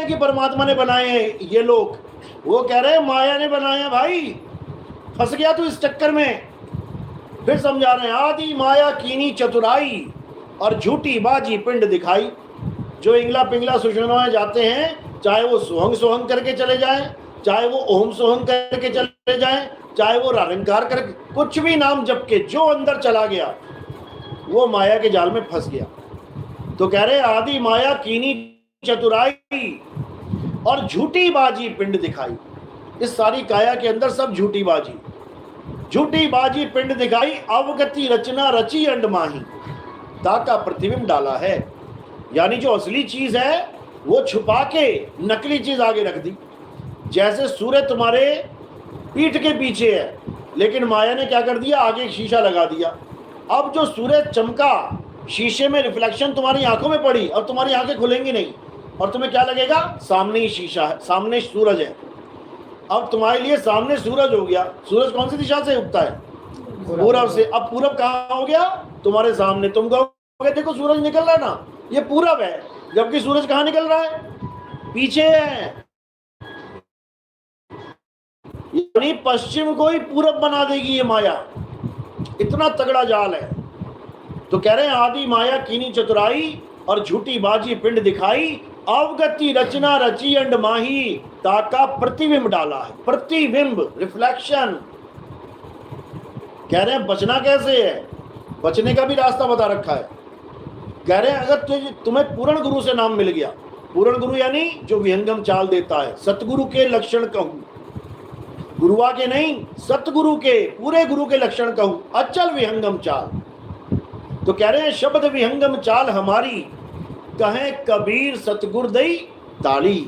कि परमात्मा ने बनाए हैं ये लोग, वो कह रहे हैं माया ने बनाए हैं। भाई फंस गया तू इस चक्कर में। फिर समझा रहे हैं, आदि माया कीनी चतुराई और झूठी बाजी पिंड दिखाई। जो इंगला पिंगला सुषमा जाते हैं, चाहे वो सोहंग सोहंग करके चले जाएं, चाहे वो ओम सोहंग करके चले जाएं, चाहे वो रंकार करके, कुछ भी नाम जप के जो अंदर चला गया वो माया के जाल में फंस गया। तो कह रहे आदि माया कीनी चतुराई और झूठी बाजी पिंड दिखाई। इस सारी काया के अंदर सब झूठी बाजी पिंड दिखाई। अवगति रचना रची अंड माही, ताका प्रतिबिंब डाला है। यानी जो असली चीज है वो छुपा के नकली चीज आगे रख दी। जैसे सूर्य तुम्हारे पीठ के पीछे है, लेकिन माया ने क्या कर दिया, आगे एक शीशा लगा दिया। अब जो सूर्य चमका, शीशे में रिफ्लेक्शन तुम्हारी आंखों में पड़ी, और तुम्हारी आंखें खुलेंगी नहीं, और तुम्हें क्या लगेगा, सामने ही शीशा है, सामने सूरज है। अब तुम्हारे लिए सामने सूरज हो गया। सूरज कौन सी दिशा से उगता है, पूरब से। अब पूरब कहाँ हो गया, तुम्हारे सामने। तुम कहोगे देखो सूरज निकल रहा है ना, ये पूरब है, जबकि सूरज कहाँ निकल रहा है, पीछे है। यानी पश्चिम को ही पूरब बना देगी ये माया, इतना तगड़ा जाल है। तो कह रहे हैं आदि माया कीनी चतुराई और झूठी बाजी पिंड दिखाई। अवगति रचना रची अंड माही, ताका प्रतिबिंब डाला है। प्रतिबिंब, रिफ्लेक्शन। कह रहे हैं बचना कैसे है, बचने का भी रास्ता बता रखा है। कह रहे हैं अगर तुम्हें पूर्ण गुरु से नाम मिल गया, पूर्ण गुरु यानी जो विहंगम चाल देता है, सतगुरु के लक्षण कहूं, गुरुआ के नहीं, सतगुरु के, पूरे गुरु के लक्षण कहूं, अचल विहंगम चाल। तो कह रहे हैं शब्द विहंगम चाल हमारी, कहें कबीर सतगुर दई ताली।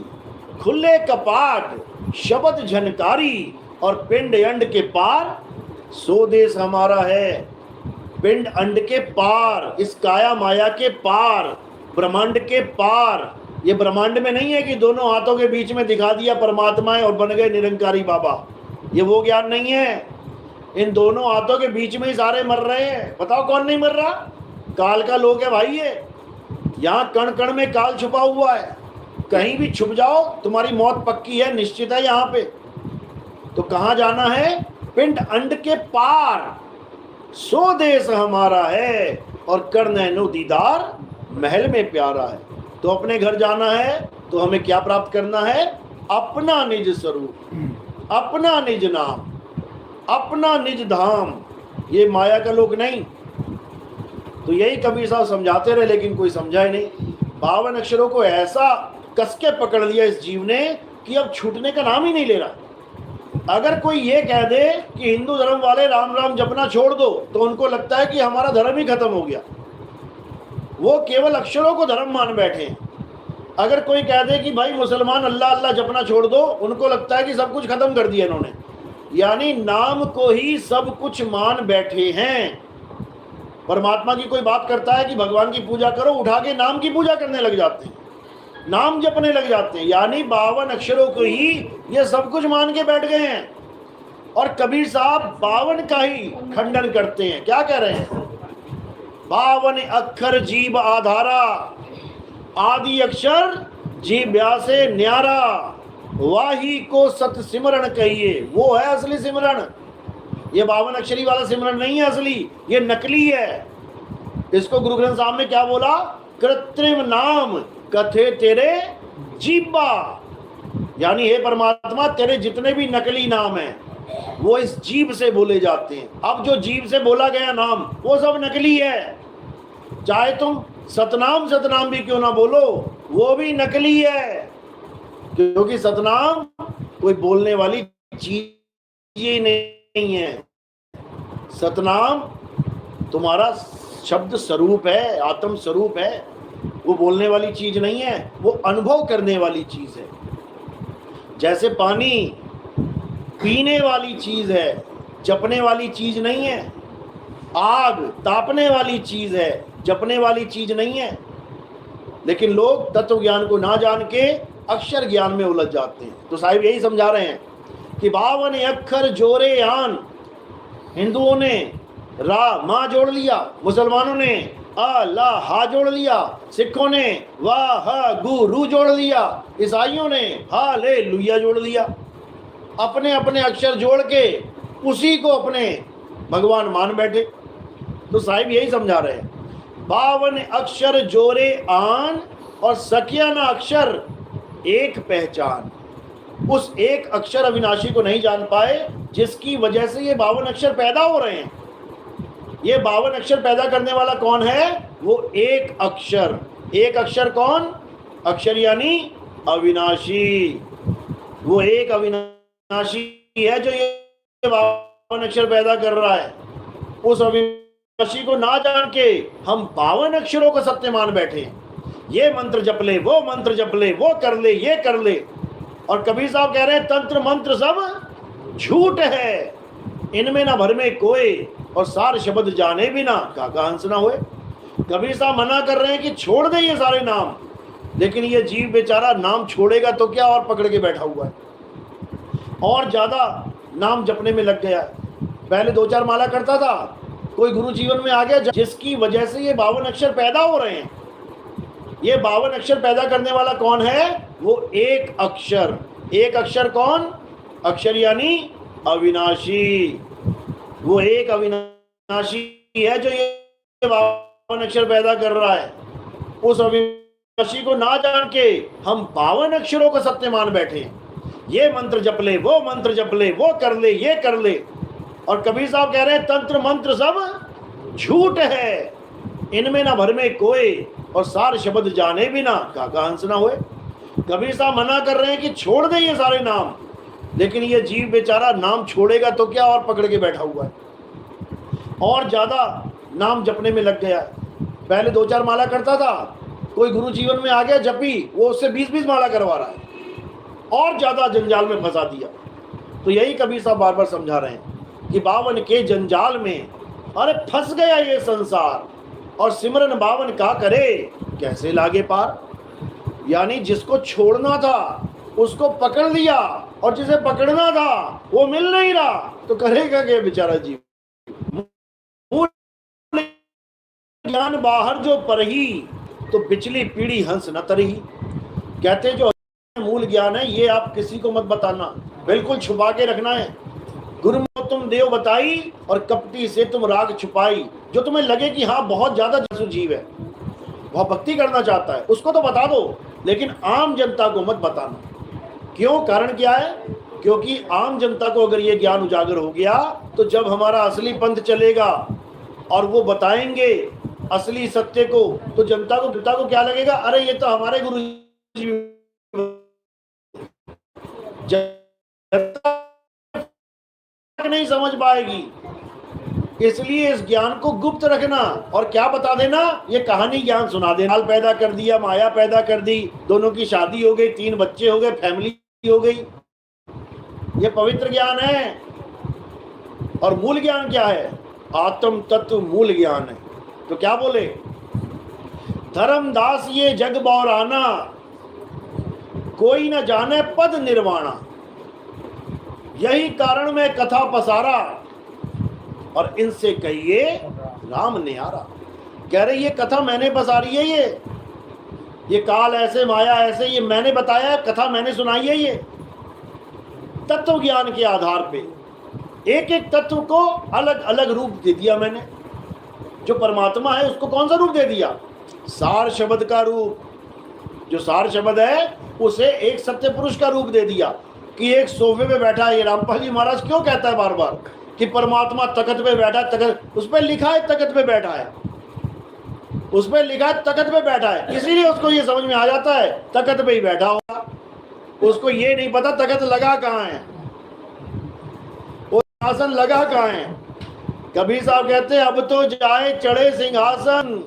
खुले कपाट शब्द झनकारी और पिंड अंड के पार सो देश हमारा है। पिंड अंड के पार, इस काया माया के पार, ब्रह्मांड के पार। ये ब्रह्मांड में नहीं है कि दोनों हाथों के बीच में दिखा दिया परमात्मा है और बन गए निरंकारी बाबा, ये वो ज्ञान नहीं है। इन दोनों हाथों के बीच में ही सारे मर रहे हैं। बताओ कौन नहीं मर रहा, काल का लोग है भाई ये। यहाँ कण कण में काल छुपा हुआ है, कहीं भी छुप जाओ तुम्हारी मौत पक्की है, निश्चित है यहाँ पे। तो कहाँ जाना है, पिंड अंड के पार सो देश हमारा है, और कर नैनो दीदार महल में प्यारा है। तो अपने घर जाना है तो हमें क्या प्राप्त करना है, अपना निज स्वरूप, अपना निज नाम, अपना निज धाम, ये माया का लोक नहीं। तो यही कबीर साहब समझाते रहे, लेकिन कोई समझा ही नहीं। 52 अक्षरों को ऐसा कसके पकड़ लिया इस जीव ने कि अब छूटने का नाम ही नहीं ले रहा। अगर कोई ये कह दे कि हिंदू धर्म वाले राम राम जपना छोड़ दो, तो उनको लगता है कि हमारा धर्म ही खत्म हो गया। वो केवल अक्षरों को धर्म मान बैठे हैं। अगर कोई कह दे कि भाई मुसलमान अल्लाह अल्लाह जपना छोड़ दो, उनको लगता है कि सब कुछ खत्म कर दिया इन्होंने। यानी नाम को ही सब कुछ मान बैठे हैं। परमात्मा की कोई बात करता है कि भगवान की पूजा करो, उठा के नाम की पूजा करने लग जाते हैं, नाम जपने लग जाते हैं। यानी 52 अक्षरों को ही ये सब कुछ मान के बैठ गए हैं। और कबीर साहब 52 का ही खंडन करते हैं। क्या कह रहे हैं, 52 अक्षर जीव आधारा, आदि अक्षर जीव व्यासे न्यारा, वाही को सत सिमरण कहिए। वो है असली सिमरण, ये 52 अक्षरी वाला सिमरण नहीं है असली, ये नकली है। इसको गुरु ग्रंथ साहब ने क्या बोला, कृत्रिम नाम कथे तेरे जीवा। यानी हे परमात्मा, तेरे जितने भी नकली नाम हैं वो इस जीव से बोले जाते हैं। अब जो जीव से बोला गया नाम वो सब नकली है। चाहे तुम सतनाम सतनाम भी क्यों ना बोलो, वो भी नकली है, क्योंकि सतनाम कोई बोलने वाली चीज ही नहीं है। सतनाम तुम्हारा शब्द स्वरूप है, आत्म स्वरूप है, वो बोलने वाली चीज नहीं है, वो अनुभव करने वाली चीज है। जैसे पानी पीने वाली चीज है, जपने वाली चीज नहीं है। आग तापने वाली चीज है, जपने वाली चीज नहीं है। लेकिन लोग तत्व ज्ञान को ना जान के अक्षर ज्ञान में उलझ जाते हैं। तो साहिब यही समझा रहे हैं कि 52 अक्षर जोरे यान। हिंदुओं ने रा माँ जोड़ लिया, मुसलमानों ने आ ला हा जोड़ लिया, सिखों ने वाह हा गु रू जोड़ लिया, ईसाइयों ने हा ले लुया जोड़ लिया। अपने अपने अक्षर जोड़ के उसी को अपने भगवान मान बैठे। तो साहिब यही समझा रहे हैं, 52 अक्षर जोरे आन और सकिया ना अक्षर एक पहचान। उस एक अक्षर अविनाशी को नहीं जान पाए, जिसकी वजह से ये 52 अक्षर पैदा हो रहे हैं। ये 52 अक्षर पैदा करने वाला कौन है? वो एक अक्षर। एक अक्षर कौन? अक्षर यानी अविनाशी। वो एक अविनाशी है जो ये 52 अक्षर पैदा कर रहा है। उस अविनाशी को ना जान के हम 52 अक्षरों को सत्य मान बैठे हैं। ये मंत्र जप ले, वो मंत्र जप ले, वो कर ले, ये कर ले। और कबीर साहब कह रहे हैं तंत्र मंत्र सब झूठ है, इनमें ना भर में कोई, और सार शब्द जाने बिना काका हंस ना होए। कबीर साहब मना कर रहे हैं कि छोड़ दे ये सारे नाम, लेकिन ये जीव बेचारा नाम छोड़ेगा तो क्या, और पकड़ के बैठा हुआ है और ज्यादा नाम जपने में लग गया। पहले 2-4 माला करता था, कोई गुरु जीवन में आ गया जिसकी वजह से ये 52 अक्षर पैदा हो रहे हैं। ये 52 अक्षर पैदा करने वाला कौन है? वो एक अक्षर। एक अक्षर कौन? अक्षर यानी अविनाशी। वो एक अविनाशी है जो ये 52 अक्षर पैदा कर रहा है। उस अविनाशी को ना जान के हम 52 अक्षरों को सत्य मान बैठे हैं। ये मंत्र जप ले, वो मंत्र जप ले, वो कर ले, ये कर ले। और कबीर साहब कह रहे हैं तंत्र मंत्र सब झूठ है, इनमें ना भर में कोई, और सार शब्द जाने बिना काका हंस ना होए। कबीर साहब मना कर रहे हैं कि छोड़ दे ये सारे नाम, लेकिन ये जीव बेचारा नाम छोड़ेगा तो क्या, और पकड़ के बैठा हुआ है और ज्यादा नाम जपने में लग गया। पहले 2-4 माला करता था, कोई गुरु जीवन में आ गया जपी, वो उससे 20-20 माला करवा रहा है और ज्यादा जंजाल में फंसा दिया। तो यही कबीर साहब बार बार समझा रहे हैं कि 52 के जंजाल में अरे फंस गया ये संसार, और सिमरन 52 का करे कैसे लागे पार। यानी जिसको छोड़ना था उसको पकड़ लिया, और जिसे पकड़ना था वो मिल नहीं रहा, तो करेगा क्या बेचारा जीव। ज्ञान बाहर जो परही, तो पिछली पीढ़ी हंस न तरही। कहते जो मूल ज्ञान है ये आप किसी को मत बताना, बिल्कुल छुपा के रखना है। गुरु तुम देव बताई और कपटी से तुम राग छुपाई। जो तुम्हें लगे कि हाँ बहुत ज्यादा जसु जीव है, बहुत भक्ति करना चाहता है, उसको तो बता दो, लेकिन आम जनता को मत बताना। क्यों? कारण क्या है? क्योंकि आम जनता को अगर ये ज्ञान उजागर हो गया, तो जब हमारा असली पंथ चलेगा और वो बताएंगे असली सत्य को, तो जनता को क्या लगेगा, अरे ये तो हमारे गुरु जी। जनता नहीं समझ पाएगी, इसलिए इस ज्ञान को गुप्त रखना। और क्या बता देना, ये कहानी ज्ञान सुना देना। माल पैदा कर दिया, माया पैदा कर दी, दोनों की शादी हो गई, 3 बच्चे हो गए, फैमिली हो गई। ये पवित्र ज्ञान है। और मूल ज्ञान क्या है? आत्म तत्व मूल ज्ञान है। तो क्या बोले, धर्मदास ये जग बौराना, कोई न जाने पद निर्वाणा। यही कारण में कथा पसारा, और इनसे कहिए राम न्यारा। कह रहे ये कथा मैंने पसारी है, ये काल ऐसे, माया ऐसे, ये मैंने बताया, कथा मैंने सुनाई है। ये तत्व ज्ञान के आधार पे एक एक तत्व को अलग अलग रूप दे दिया मैंने। जो परमात्मा है उसको कौन सा रूप दे दिया? सार शब्द का रूप। जो सार शब्द है उसे एक सत्य पुरुष का रूप दे दिया कि एक सोफे पे बैठा है। ये रामपाल जी महाराज क्यों कहता है बार बार कि परमात्मा तख्त पे बैठा है, तख्त उस पर लिखा है तख्त पे बैठा है, उस पर लिखा है तख्त पे बैठा है, इसीलिए उसको ये समझ में आ जाता है तख्त पे ही बैठा होगा। उसको ये नहीं पता तख्त लगा कहाँ है, वो आसन लगा कहाँ है। कबीर साहब कहते हैं अब तो जाए चढ़े सिंहासन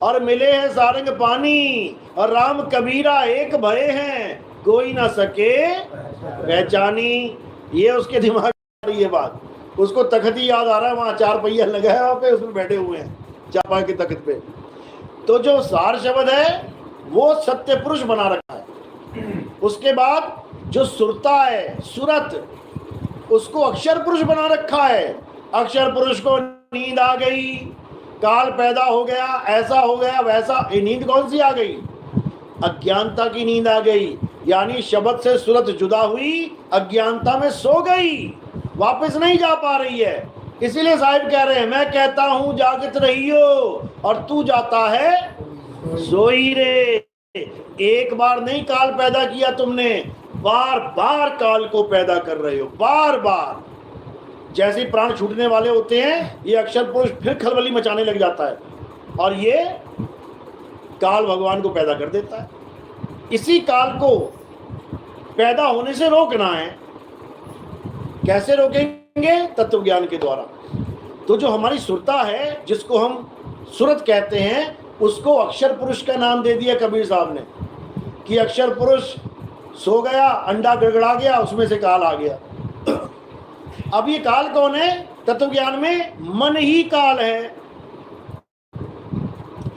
और मिले हैं सारंग पानी, और राम कबीरा एक भय हैं कोई ना सके पहचानी। ये उसके दिमाग में ये बात, उसको तख्त ही याद आ रहा है, वहां 4 पहिया लगा है, वहां पे उसमें बैठे हुए हैं चापा के तख्त पे। तो जो सार शब्द है वो सत्य पुरुष बना रखा है। उसके बाद जो सुरता है, सुरत, उसको अक्षर पुरुष बना रखा है। अक्षर पुरुष को नींद आ गई, काल पैदा हो गया, ऐसा हो गया, वैसा। ये नींद कौन सी आ गई? अज्ञानता की नींद आ गई। यानी शब्द से सूरत जुदा हुई, अज्ञानता में सो गई, वापस नहीं जा पा रही है। इसीलिए साहिब कह रहे हैं, मैं कहता हूं जागत रहियो और तू जाता है सोई रे। एक बार नहीं काल पैदा किया तुमने, बार बार काल को पैदा कर रहे हो, बार बार। जैसे प्राण छूटने वाले होते हैं, ये अक्षर पुरुष फिर खलबली मचाने लग जाता है और ये काल भगवान को पैदा कर देता है। इसी काल को पैदा होने से रोकना है। कैसे रोकेंगे? तत्व ज्ञान के द्वारा। तो जो हमारी सुरता है, जिसको हम सुरत कहते हैं, उसको अक्षर पुरुष का नाम दे दिया कबीर साहब ने कि अक्षर पुरुष सो गया, अंडा गड़गड़ा गया, उसमें से काल आ गया। अब ये काल कौन है? तत्व ज्ञान में मन ही काल है।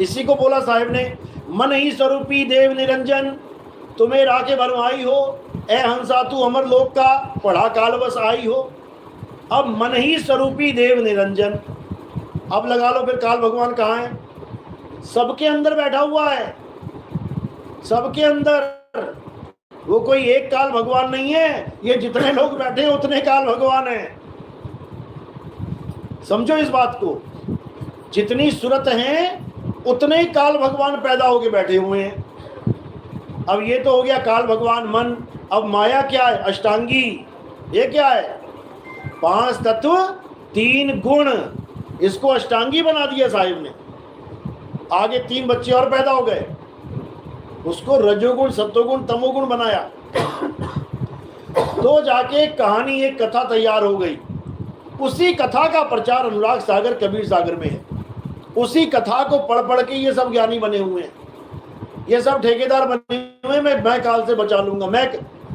इसी को बोला साहिब ने, मन ही स्वरूपी देव निरंजन, तुम्हें राखे भरवाई हो, ए हंसा तू अमर लोक का, पढ़ा काल बस आई हो। अब मन ही स्वरूपी देव निरंजन, अब लगा लो फिर काल भगवान कहाँ है? सबके अंदर बैठा हुआ है, सबके अंदर। वो कोई एक काल भगवान नहीं है, ये जितने लोग बैठे हैं उतने काल भगवान है। समझो इस बात को, जितनी सूरत है उतने ही काल भगवान पैदा होके बैठे हुए हैं। अब ये तो हो गया काल भगवान मन। अब माया क्या है? अष्टांगी। ये क्या है? 5 तत्व 3 गुण, इसको अष्टांगी बना दिया साहिब ने। आगे 3 बच्चे और पैदा हो गए, उसको रजोगुण, सत्वगुण, तमोगुण बनाया। तो जाके कहानी, एक कथा तैयार हो गई। उसी कथा का प्रचार अनुराग सागर कबीर सागर में है। उसी कथा को पढ़ पढ़ के ये सब ज्ञानी बने हुए हैं, ये सब ठेकेदार बने हुए हैं। मैं काल से बचा लूंगा। मैं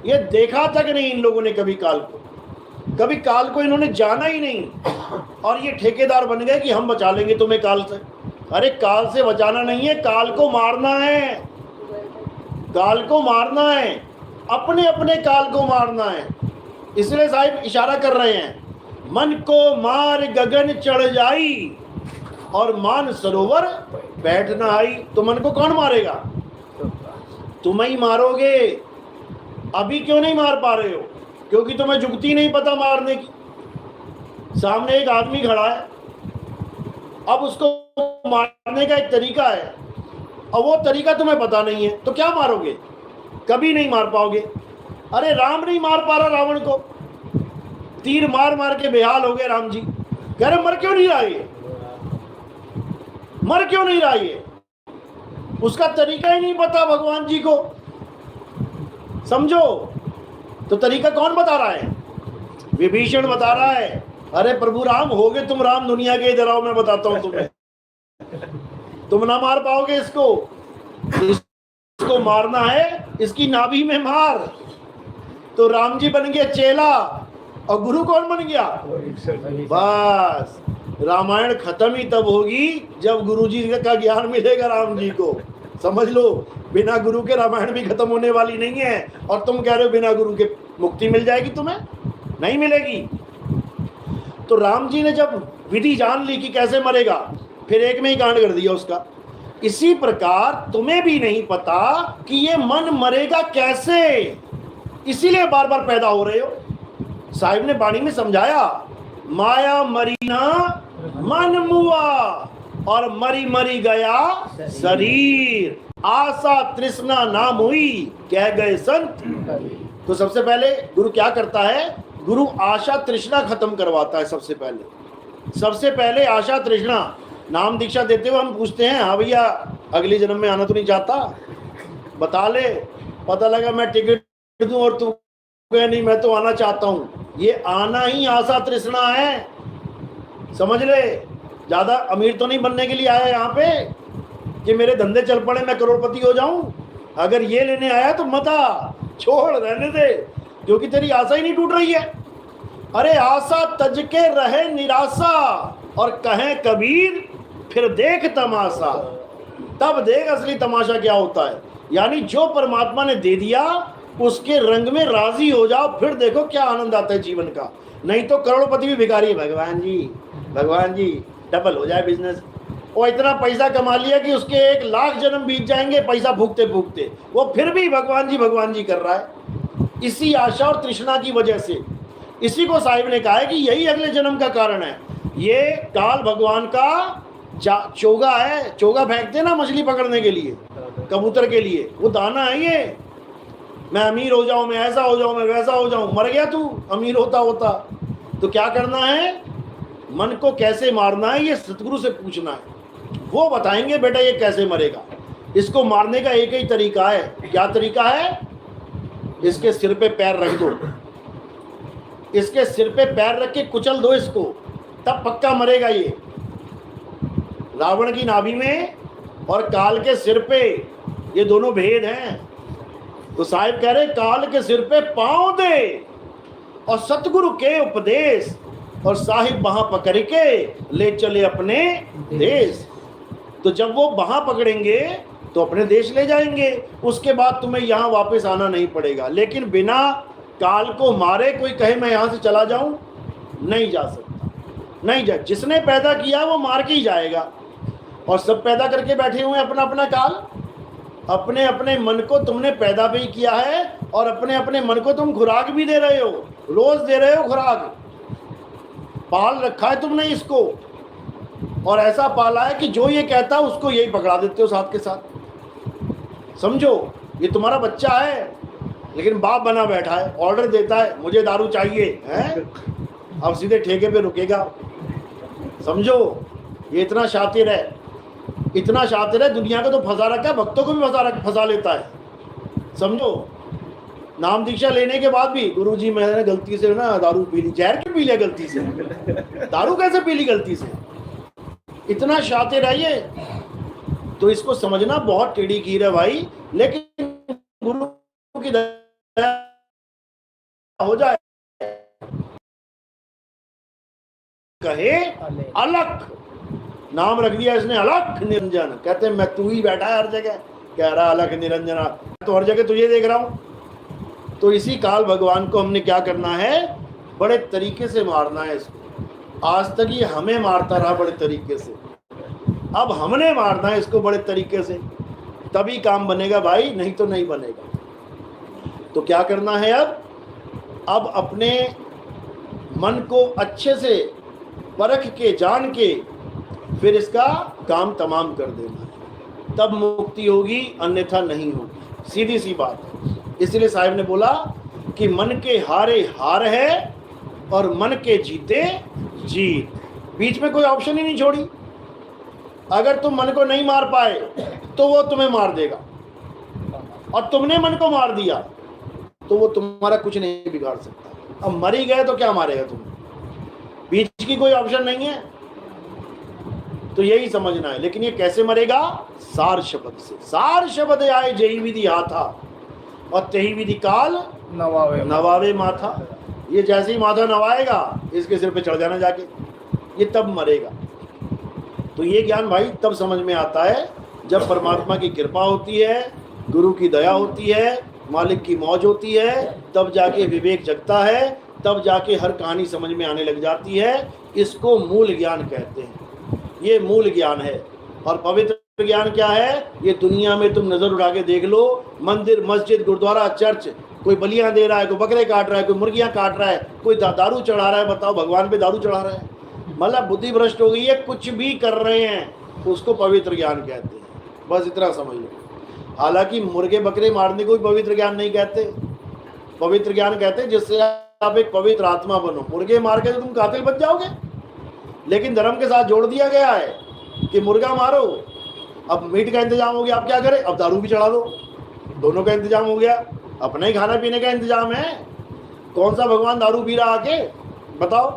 ये देखा तक नहीं इन लोगों ने कभी काल को, कभी काल को इन्होंने जाना ही नहीं, और ये ठेकेदार बन गए कि हम बचा लेंगे तुम्हें काल से। अरे काल से बचाना नहीं है, काल को मारना है। काल को मारना है, अपने अपने काल को मारना है। इसलिए साहिब इशारा कर रहे हैं, मन को मार गगन चढ़ जाई और मान सरोवर बैठ न आई। तो मन को कौन मारेगा? तुम ही मारोगे। अभी क्यों नहीं मार पा रहे हो? क्योंकि तुम्हें जुगती नहीं पता मारने की। सामने एक आदमी खड़ा है, अब उसको मारने का एक तरीका है, और वो तरीका तुम्हें पता नहीं है, तो क्या मारोगे? कभी नहीं मार पाओगे। अरे राम नहीं मार पा रहा रावण को, तीर मार मार के बेहाल हो गए राम जी। कह रहे मर क्यों नहीं रहा ये? मर क्यों नहीं रहा ये? उसका तरीका ही नहीं पता भगवान जी को। समझो, तो तरीका कौन बता रहा है? विभीषण बता रहा है। अरे प्रभु राम हो गए तुम राम, दुनिया के इधर आओ, मैं बताता हूं तुम्हें। तुम ना मार पाओगे इसको। इसको मारना है, इसकी नाभि में मार। तो राम जी बन गए चेला, और गुरु कौन बन गया? बस रामायण खत्म ही तब होगी जब गुरु जी का ज्ञान मिलेगा राम जी को। समझ लो, बिना गुरु के रामायण भी खत्म होने वाली नहीं है। और तुम कह रहे हो बिना गुरु के मुक्ति मिल जाएगी? तुम्हें नहीं मिलेगी। तो राम जी ने जब विधि जान ली कि कैसे मरेगा, फिर एक में ही कांड कर दिया उसका। इसी प्रकार तुम्हें भी नहीं पता कि ये मन मरेगा कैसे, इसीलिए बार बार पैदा हो रहे हो। साहिब ने वाणी में समझाया, माया मरीना मन मुआ और मरी मरी गया शरीर, आशा तृष्णा नाम हुई कह गए संत। तो सबसे पहले गुरु क्या करता है? गुरु आशा तृष्णा खत्म करवाता है। सबसे पहले आशा तृष्णा। नाम दीक्षा देते हुए हम पूछते हैं, हाँ भैया अगली जन्म में आना तो नहीं चाहता? बता ले। पता लगा मैं टिकट दूं और तू कहे नहीं मैं तो आना चाहता हूं। ये आना ही आशा तृष्णा है, समझ ले। ज्यादा अमीर तो नहीं बनने के लिए आया यहाँ पे कि मेरे धंधे चल पड़े, मैं करोड़पति हो जाऊं। अगर ये लेने आया तो मत आ, छोड़, रहने दे, क्योंकि तेरी आशा ही नहीं टूट रही है। अरे आशा तज के रहे निराशा, और कहें कबीर फिर देख तमाशा। तब देख असली तमाशा क्या होता है। यानी जो परमात्मा ने दे दिया उसके रंग में राजी हो जाओ, फिर देखो क्या आनंद आता है जीवन का। नहीं तो करोड़पति भी भिखारी है। भगवान जी डबल हो जाए बिजनेस, वो इतना पैसा कमा लिया कि उसके 1,00,000 जन्म बीत जाएंगे पैसा फूकते फूकते, वो फिर भी भगवान जी कर रहा है। इसी आशा और तृष्णा की वजह से, इसी को साहिब ने कहा है कि यही अगले जन्म का कारण है। ये काल भगवान का चोगा है, चोगा फेंकते ना मछली पकड़ने के लिए, कबूतर के लिए, वो दाना है ये। मैं अमीर हो जाऊं, मैं ऐसा हो जाऊं, मैं वैसा हो जाऊं। मर गया तू अमीर होता होता। तो क्या करना है, मन को कैसे मारना है ये सतगुरु से पूछना है, वो बताएंगे बेटा ये कैसे मरेगा। इसको मारने का एक ही तरीका है। क्या तरीका है, इसके सिर पे पैर रख दो, इसके सिर पे पैर रख के कुचल दो इसको, तब पक्का मरेगा ये। रावण की नाभि में और काल के सिर पे ये दोनों भेद हैं। तो साहिब कह रहे काल के सिर पे पांव दे और सतगुरु के उपदेश, और साहिब वहां पकड़ के ले चले अपने देश। तो जब वो वहां पकड़ेंगे तो अपने देश ले जाएंगे, उसके बाद तुम्हें यहां वापस आना नहीं पड़ेगा। लेकिन बिना काल को मारे कोई कहे मैं यहां से चला जाऊं, नहीं जा सकता, नहीं जा। जिसने पैदा किया वो मार के ही जाएगा। और सब पैदा करके बैठे हुए अपना अपना काल, अपने अपने मन को तुमने पैदा भी किया है और अपने अपने मन को तुम खुराक भी दे रहे हो, रोज दे रहे हो खुराक। पाल रखा है तुमने इसको, और ऐसा पाला है कि जो ये कहता है उसको यही पकड़ा देते हो साथ के साथ। समझो ये तुम्हारा बच्चा है, लेकिन बाप बना बैठा है, ऑर्डर देता है मुझे दारू चाहिए है, अब सीधे ठेके पे रुकेगा। समझो ये इतना शातिर है, इतना शातिर है, दुनिया को तो फंसा रखा है, भक्तों को भी फंसा लेता है। समझो नाम दीक्षा लेने के बाद भी, गुरुजी मैंने गलती से ना दारू पी ली, जहर क्यों पी लिया गलती से, दारू कैसे पी ली गलती से, इतना शातिर है ये। तो इसको समझना बहुत टेढ़ी कीर है भाई, लेकिन गुरु की दया हो जाए, कहे अलख, नाम रख दिया इसने अलख निरंजन। कहते हैं मैं तू ही बैठा है हर जगह, कह रहा अलख निरंजना, तो हर जगह तुझे देख रहा हूं। तो इसी काल भगवान को हमने क्या करना है, बड़े तरीके से मारना है इसको। आज तक ये हमें मारता रहा बड़े तरीके से, अब हमने मारना है इसको बड़े तरीके से, तभी काम बनेगा भाई, नहीं तो नहीं बनेगा। तो क्या करना है अब अपने मन को अच्छे से परख के जान के फिर इसका काम तमाम कर देना है, तब मुक्ति होगी, अन्यथा नहीं होगी। सीधी सी बात है। इसलिए साहिब ने बोला कि मन के हारे हार है और मन के जीते जीत, बीच में कोई ऑप्शन ही नहीं छोड़ी। अगर तुम मन को नहीं मार पाए तो वो तुम्हें मार देगा, और तुमने मन को मार दिया तो वो तुम्हारा कुछ नहीं बिगाड़ सकता। अब मर ही गए तो क्या मारेगा तुम्हें, बीच की कोई ऑप्शन नहीं है। तो यही समझना है। लेकिन ये कैसे मरेगा, सार शब्द से। सार शब्द आए जही विधि हाथा और तेही विधि काल नवावे माथा। ये जैसे ही माथा नवाएगा इसके सिर पे चढ़ जाना जाके, ये तब मरेगा। तो ये ज्ञान भाई तब समझ में आता है जब परमात्मा की कृपा होती है, गुरु की दया होती है, मालिक की मौज होती है, तब जाके विवेक जगता है, तब जाके हर कहानी समझ में आने लग जाती है। इसको मूल ज्ञान कहते हैं, ये मूल ज्ञान है। और पवित्र ज्ञान क्या है, ये दुनिया में तुम नजर उठा के देख लो, मंदिर मस्जिद गुरुद्वारा चर्च, कोई बलियां दे रहा है, कोई बकरे काट रहा है, कोई मुर्गियां काट रहा है, कोई दारू चढ़ा रहा है। बताओ भगवान पे दारू चढ़ा रहा है, मतलब बुद्धि भ्रष्ट हो गई है। कुछ भी कर रहे हैं उसको पवित्र ज्ञान कहते हैं, बस इतना समझ लो। हालांकि मुर्गे बकरे मारने को भी पवित्र ज्ञान नहीं कहते, पवित्र ज्ञान कहते हैं जिससे आप एक पवित्र आत्मा बनो। मुर्गे मार के तो तुम कातिल बन जाओगे, लेकिन धर्म के साथ जोड़ दिया गया है कि मुर्गा मारो, अब मीट का इंतजाम हो गया, अब क्या करें, अब दारू भी चढ़ा दो, दोनों का इंतजाम हो गया, अपना ही खाना पीने का इंतजाम है। कौन सा भगवान दारू पी रहा आके, बताओ,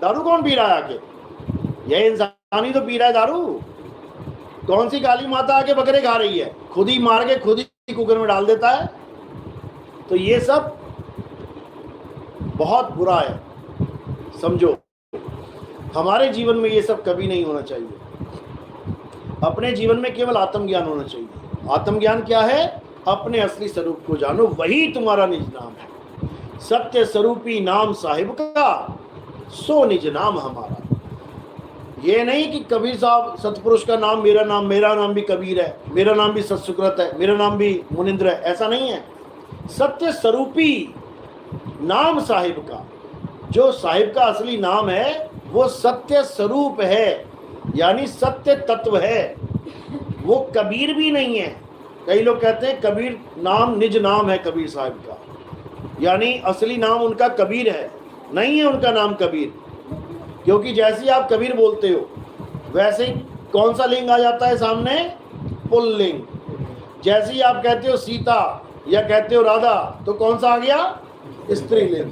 दारू कौन पी रहा है आके, यह इंसान ही तो पी रहा है दारू। कौन सी काली माता आके बकरे खा रही है, खुद ही मार के खुद ही कुकर में डाल देता है। तो ये सब बहुत बुरा है, समझो। हमारे जीवन में ये सब कभी नहीं होना चाहिए। अपने जीवन में केवल आत्मज्ञान होना चाहिए। आत्मज्ञान क्या है, अपने असली स्वरूप को जानो, वही तुम्हारा निज नाम है। सत्य स्वरूपी नाम साहिब का, सो निज नाम हमारा। ये नहीं कि कबीर साहब सतपुरुष का नाम मेरा नाम भी कबीर है, मेरा नाम भी सतसुकृत है, मेरा नाम भी मुनिंद्र है, ऐसा नहीं है। सत्य स्वरूपी नाम साहिब का, जो साहिब का असली नाम है वो सत्य स्वरूप है, यानी सत्य तत्व है, वो कबीर भी नहीं है। कई लोग कहते हैं कबीर नाम निज नाम है कबीर साहिब का, यानी असली नाम उनका कबीर है, नहीं है उनका नाम कबीर। क्योंकि जैसे ही आप कबीर बोलते हो वैसे ही कौन सा लिंग आ जाता है सामने? पुल्लिंग। जैसे ही आप कहते हो सीता या कहते हो राधा तो कौन सा आ गया? स्त्रीलिंग।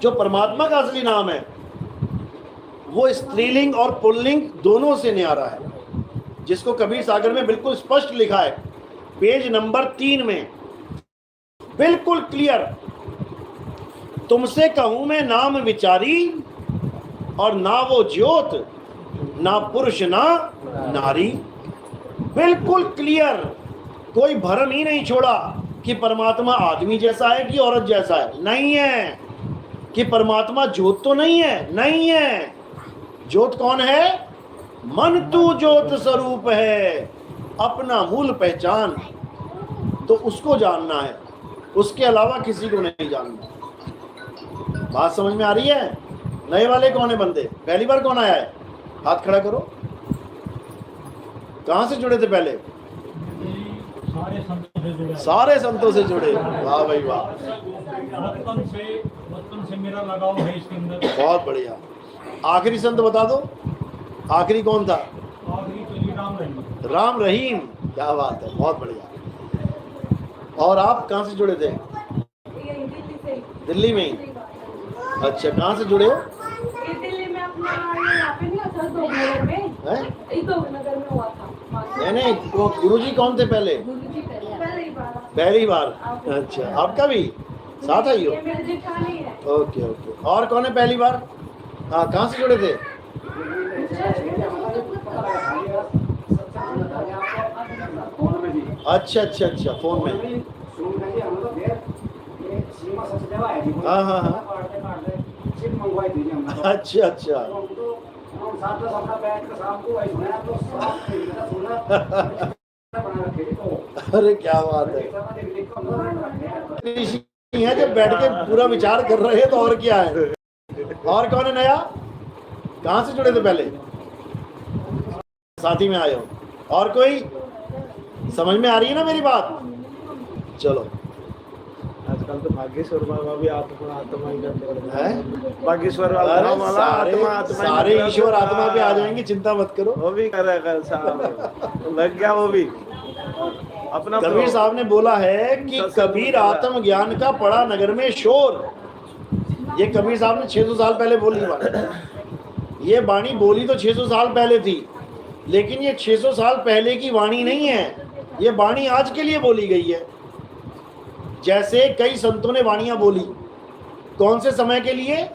जो परमात्मा का असली नाम है वो स्त्रीलिंग और पुल्लिंग दोनों से न्यारा है, जिसको कबीर सागर में बिल्कुल स्पष्ट लिखा है, पेज नंबर 3 में बिल्कुल क्लियर। तुमसे कहूं मैं नाम विचारी, और ना वो ज्योत ना पुरुष ना नारी। बिल्कुल क्लियर, कोई भरम ही नहीं छोड़ा कि परमात्मा आदमी जैसा है कि औरत जैसा है, नहीं है। कि परमात्मा ज्योत तो नहीं है, नहीं है। ज्योत कौन है? मन तू ज्योत स्वरूप है, अपना मूल पहचान तो उसको जानना है, उसके अलावा किसी को नहीं जानना। बात समझ में आ रही है? नए वाले कौन है बंदे? पहली बार कौन आया है? हाथ खड़ा करो। कहां से जुड़े थे पहले? सारे संतों से जुड़े। वाह भाई वाह, बचपन से मेरा लगाव है इसके अंदर। बहुत बढ़िया। आखिरी संत बता दो, आखिरी कौन था? आखिरी तो ये राम रहीम। राम रहीम, क्या बात है, बहुत बढ़िया। और आप कहां से जुड़े थे? दिल्ली में ही। अच्छा, कहाँ से जुड़े हो? दिल्ली में अपना यहाँ पे नहीं था, तो नगर में, तो नगर में हुआ था। नहीं, गुरुजी कौन थे पहले? गुरुजी पहली बार। अच्छा, आपका भी साथ आई हो? मेरे जेठानी है। Okay okay. और कौन है पहली बार? हाँ, कहाँ से जुड़े थे? अच्छा अच्छा अच्छा, फोन में। हाँ हाँ हाँ, अच्छा अच्छा। अरे क्या बात है, है जब बैठ के पूरा विचार कर रहे हैं तो और क्या है। और कौन है नया? कहाँ से जुड़े थे पहले? साथी में आए हो। और कोई? समझ में आ रही है ना मेरी बात? चलो, आजकल तो भाग्येश्वर बाबा भी आत्मा ही करते हैं। भाग्येश्वर सारे ईश्वर आत्मा पे आ जाएंगे, चिंता मत करो। वो भी करेगा साहब, लग गया वो भी अपना। कबीर साहब ने बोला है कि कबीर आत्म ज्ञान का पड़ा नगर में शोर। ये कबीर साहब ने 600 साल पहले बोली बात। ये वाणी बोली तो 600 साल पहले थी, लेकिन ये 600 साल पहले की वाणी नहीं है, ये वाणी आज के लिए बोली गई है। जैसे कई संतों ने वाणियां बोली, कौन से समय के लिए?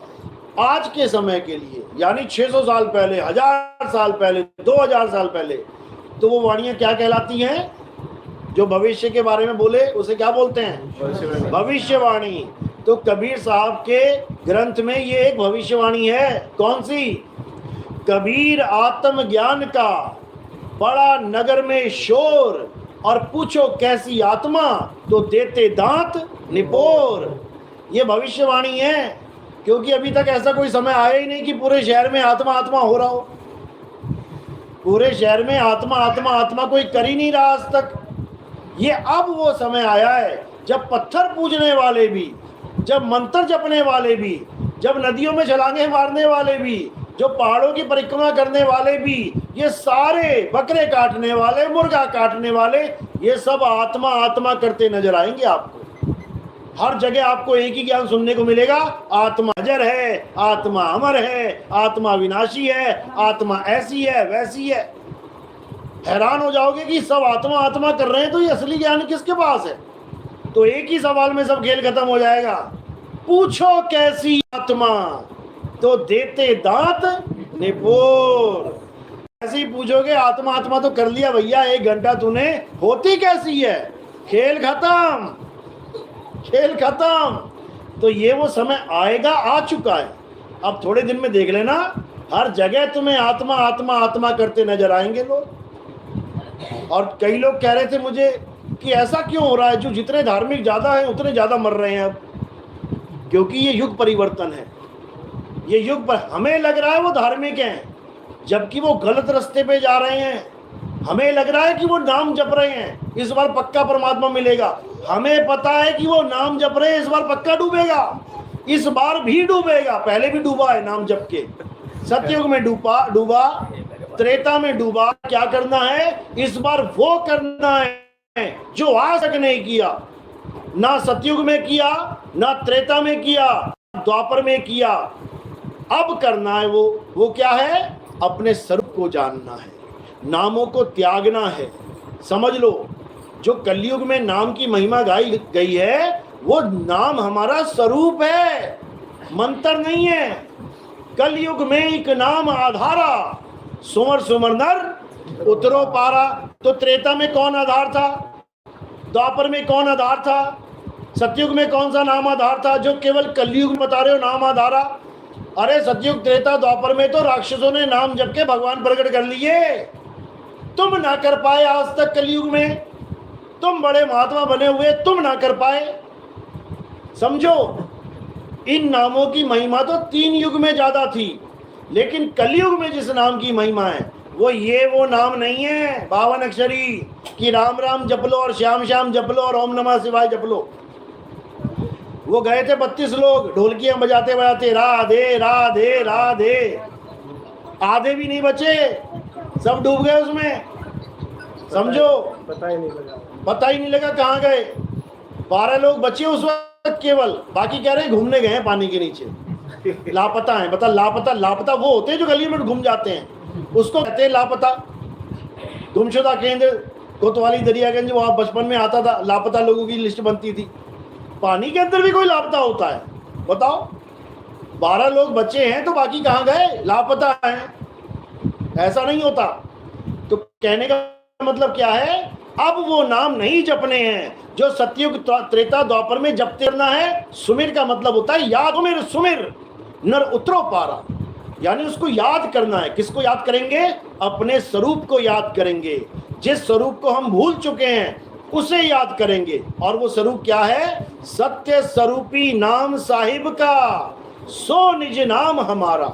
आज के समय के लिए, यानी 600 साल पहले, 1000 साल पहले, 2000 साल पहले। तो वो वाणियां क्या कहलाती हैं? जो भविष्य के बारे में बोले उसे क्या बोलते हैं? भविष्यवाणी। तो कबीर साहब के ग्रंथ में ये एक भविष्यवाणी है। कौन सी? कबीर आत्म ज्ञान का बड़ा नगर में शोर, और पूछो कैसी आत्मा तो देते दांत निपोर। ये भविष्यवाणी है, क्योंकि अभी तक ऐसा कोई समय आया ही नहीं कि पूरे शहर में आत्मा आत्मा हो रहा हो। पूरे शहर में आत्मा आत्मा आत्मा कोई कर ही नहीं रहा आज तक। ये अब वो समय आया है जब पत्थर पूजने वाले भी, जब मंत्र जपने वाले भी, जब नदियों में छलांगे मारने वाले भी, जो पहाड़ों की परिक्रमा करने वाले भी, ये सारे बकरे काटने वाले, मुर्गा काटने वाले, ये सब आत्मा आत्मा करते नजर आएंगे आपको। हर जगह आपको एक ही ज्ञान सुनने को मिलेगा, आत्मा अजर है, आत्मा अमर है, आत्मा विनाशी है, आत्मा ऐसी है वैसी है। हैरान हो जाओगे कि सब आत्मा आत्मा कर रहे हैं, तो ये असली ज्ञान किसके पास है? तो एक ही सवाल में सब खेल खत्म हो जाएगा। पूछो कैसी आत्मा तो देते दांत निपोर। ऐसे ही पूछोगे आत्मा आत्मा तो कर लिया भैया, 1 घंटा तूने, होती कैसी है? खेल खत्म, खेल खत्म। तो ये वो समय आएगा, आ चुका है। अब थोड़े दिन में देख लेना, हर जगह तुम्हें आत्मा आत्मा आत्मा करते नजर आएंगे लोग। और कई लोग कह रहे थे मुझे कि ऐसा क्यों हो रहा है, जो जितने धार्मिक ज़्यादा हैं उतने ज़्यादा मर रहे हैं अब, क्योंकि ये युग परिवर्तन है। ये युग पर हमें लग रहा है वो धार्मिक हैं, जबकि वो गलत रास्ते पे जा रहे हैं। हमें लग रहा है कि वो नाम जप रहे हैं, इस बार पक्का परमात्मा मिलेगा। हमें पता है कि वो नाम जप रहे हैं, इस बार पक्का डूबेगा, इस बार भी डूबेगा। पहले भी डूबा है नाम जप के, सतयुग में डूबा, त्रेता में डूबा। क्या करना है इस बार? वो करना है जो आज तक नहीं किया, ना सतयुग में किया, ना त्रेता में किया, द्वापर में किया। अब करना है वो क्या है? अपने स्वरूप को जानना है, नामों को त्यागना है। समझ लो, जो कलयुग में नाम की महिमा गाई गई है, वो नाम हमारा स्वरूप है, मंत्र नहीं है। कलयुग में एक नाम आधारा, सुमर सुमर नर उतरो पारा। तो त्रेता में कौन आधार था? द्वापर में कौन आधार था? सतयुग में कौन सा नाम आधार था जो केवल कलयुग में बता रहे हो नाम आधारा? अरे सतयुग त्रेता द्वापर में तो राक्षसों ने नाम जप के भगवान प्रकट कर लिए, तुम ना कर पाए आज तक। कलयुग में तुम बड़े महात्मा बने हुए, तुम ना कर पाए। समझो, इन नामों की महिमा तो 3 युग में ज्यादा थी, लेकिन कलयुग में जिस नाम की महिमा है वो नाम नहीं है 52 अक्षरी कि राम राम जप लो और श्याम श्याम जप लो और ओम नमः शिवाय जप लो। वो गए थे 32 लोग ढोलकियां बजाते बजाते, राधे राधे राधे, आधे भी नहीं बचे, सब डूब गए उसमें। समझो, पता ही नहीं लगा कहाँ गए। 12 लोग बचे उस वक्त केवल, बाकी कह रहे हैं घूमने गए हैं पानी के नीचे, लापता है। बता, लापता वो होते हैं जो गली में घूम जाते हैं, उसको कहते हैं लापता। गुमशुदा केंद्र कोतवाली दरियागंज, वहां बचपन में आता था, लापता लोगों की लिस्ट बनती थी। पानी के अंदर भी कोई लापता होता है? बताओ, 12 लोग बचे हैं तो बाकी कहाँ गए? लापता हैं। ऐसा नहीं होता। तो कहने का मतलब क्या है? अब वो नाम नहीं जपने हैं जो सतयुग त्रेता द्वापर में जपते रहना है। सुमिर का मतलब होता है याद। सुमिर नर उतरो पारा, यानी उसको याद करना है। किसको याद करेंगे? अपने स्वरूप को याद करेंगे। जिस स्वरूप को हम भूल चुके हैं उसे याद करेंगे। और वो स्वरूप क्या है? सत्य स्वरूपी नाम साहिब का, सो निज नाम हमारा।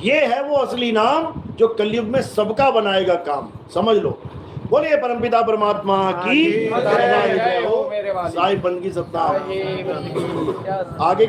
ये है वो असली नाम जो कलयुग में सबका बनाएगा काम। समझ लो। बोलिए परमपिता परमात्मा की जय हो। साहिब बंदगी सत्ता। आगे